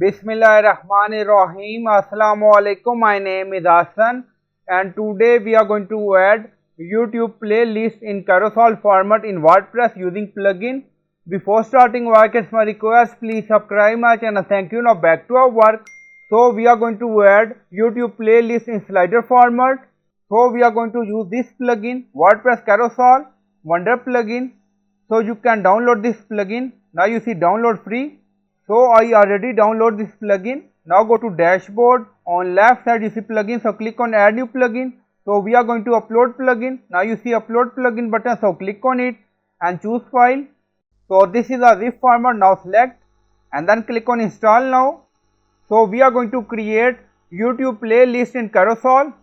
Bismillahirrahmanirrahim. Assalamu alaikum. My name is Hassan and today we are going to add YouTube playlist in carousel format in WordPress using plugin. Before starting work, it's my request, please subscribe my channel. Thank you. Now back to our work. So we are going to add YouTube playlist in slider format. So we are going to use this plugin, WordPress Carousel Wonder plugin. So you can download this plugin. Now you see download free. So I already download this plugin. Now go to dashboard. On left side you see plugin. So click on add new plugin. So we are going to upload plugin. Now you see upload plugin button. So click on it and choose file. So this is a zip format. Now select and then click on install now. So we are going to create YouTube playlist in carousel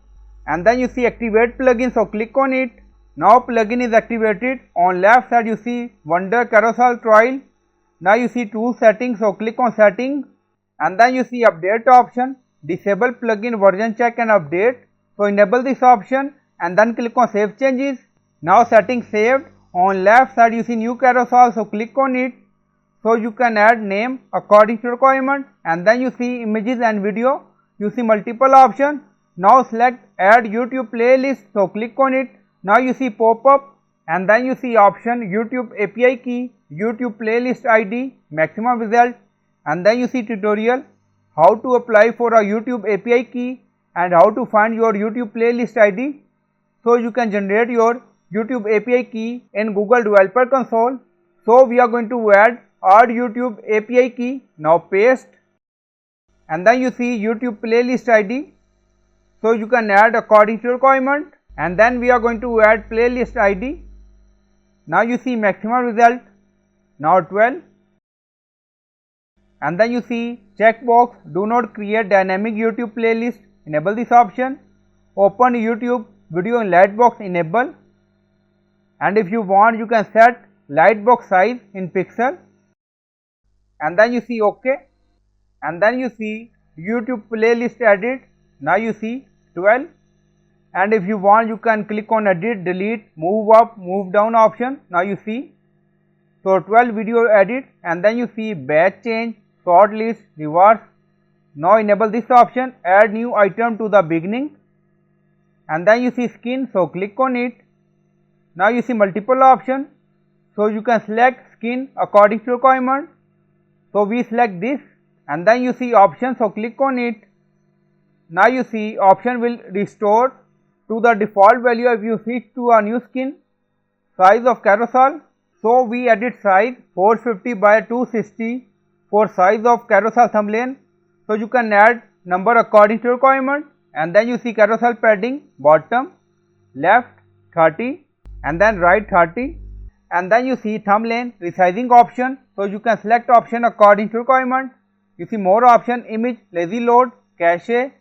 and then you see activate plugin. So click on it. Now plugin is activated. On left side you see Wonder Carousel trial. Now you see tool settings, so click on settings and then you see update option, disable plugin version check and update. So enable this option and then click on save changes. Now settings saved. On left side you see new carousel, so click on it. So you can add name according to requirement and then you see images and video. You see multiple options. Now select add YouTube playlist, so click on it. Now you see pop up and then you see option YouTube API key, YouTube playlist ID, maximum result and then you see tutorial how to apply for a YouTube API key and how to find your YouTube playlist ID. So you can generate your YouTube API key in Google Developer Console. So we are going to add YouTube API key. Now paste and then you see YouTube playlist ID. So you can add according to requirement and then we are going to add playlist ID. Now you see maximum result, now 12 and then you see checkbox do not create dynamic YouTube playlist, enable this option. Open YouTube video in lightbox, enable, and if you want you can set lightbox size in pixel and then you see OK and then you see YouTube playlist edit. Now you see 12 and if you want you can click on edit, delete, move up, move down option. Now you see so 12 video edit and then you see batch change, sort list, reverse. Now enable this option, add new item to the beginning and then you see skin, so click on it. Now you see multiple options, so you can select skin according to requirement. So we select this and then you see option, so click on it. Now you see option will restore to the default value if you switch to a new skin. Size of carousel, so we edit size 450 by 260 for size of carousel thumbnail. So you can add number according to requirement and then you see carousel padding bottom left 30 and then right 30 and then you see thumbnail resizing option. So you can select option according to requirement. You see more option, image lazy load, cache,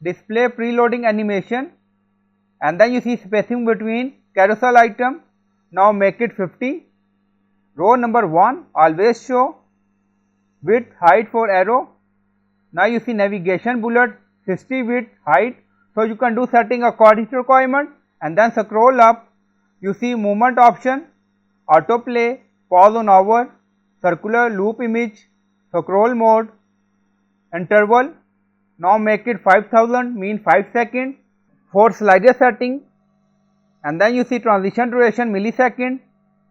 display preloading animation and then you see spacing between carousel item. Now make it 50. Row number 1 always show, width height for arrow. Now you see navigation bullet 60 width height. So you can do setting according to requirement and then scroll up. You see movement option, autoplay, pause on hour, circular loop image, scroll mode, interval. Now make it 5000 mean 5 seconds for slider setting and then you see transition duration millisecond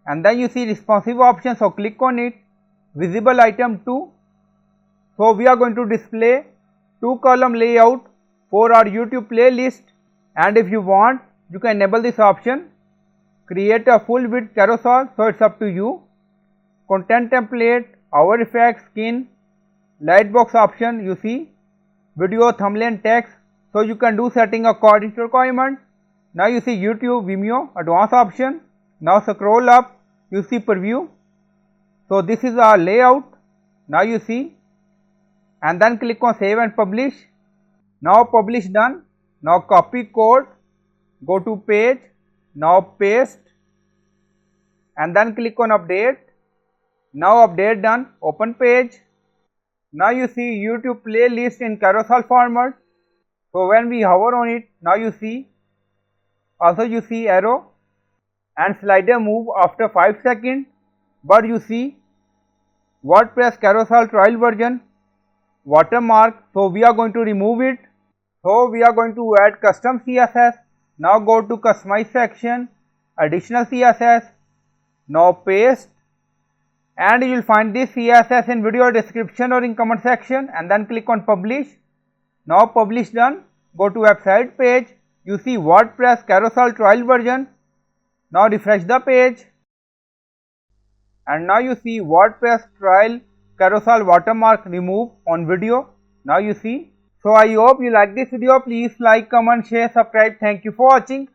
and then you see responsive option, so click on it. Visible item 2. So we are going to display 2 column layout for our YouTube playlist and if you want you can enable this option. Create a full width carousel, so it's up to you. Content template, hour effects, skin, lightbox option you see. Video, thumbnail, text, so you can do setting according to requirement. Now you see YouTube, Vimeo, advanced option. Now scroll up, you see preview. So this is our layout. Now you see and then click on save and publish. Now publish done. Now copy code, go to page, now paste and then click on update. Now update done, open page. Now you see YouTube playlist in carousel format. So when we hover on it, now you see also you see arrow and slider move after 5 seconds, but you see WordPress Carousel trial version watermark, so we are going to remove it. So we are going to add custom CSS. Now go to customize section, additional CSS, now paste, and you will find this CSS in video description or in comment section, and then click on publish. Now publish done. Go to website page, you see WordPress Carousel trial version. Now refresh the page, and now you see WordPress trial carousel watermark remove on video. Now you see. So I hope you like this video. Please like, comment, share, subscribe. Thank you for watching.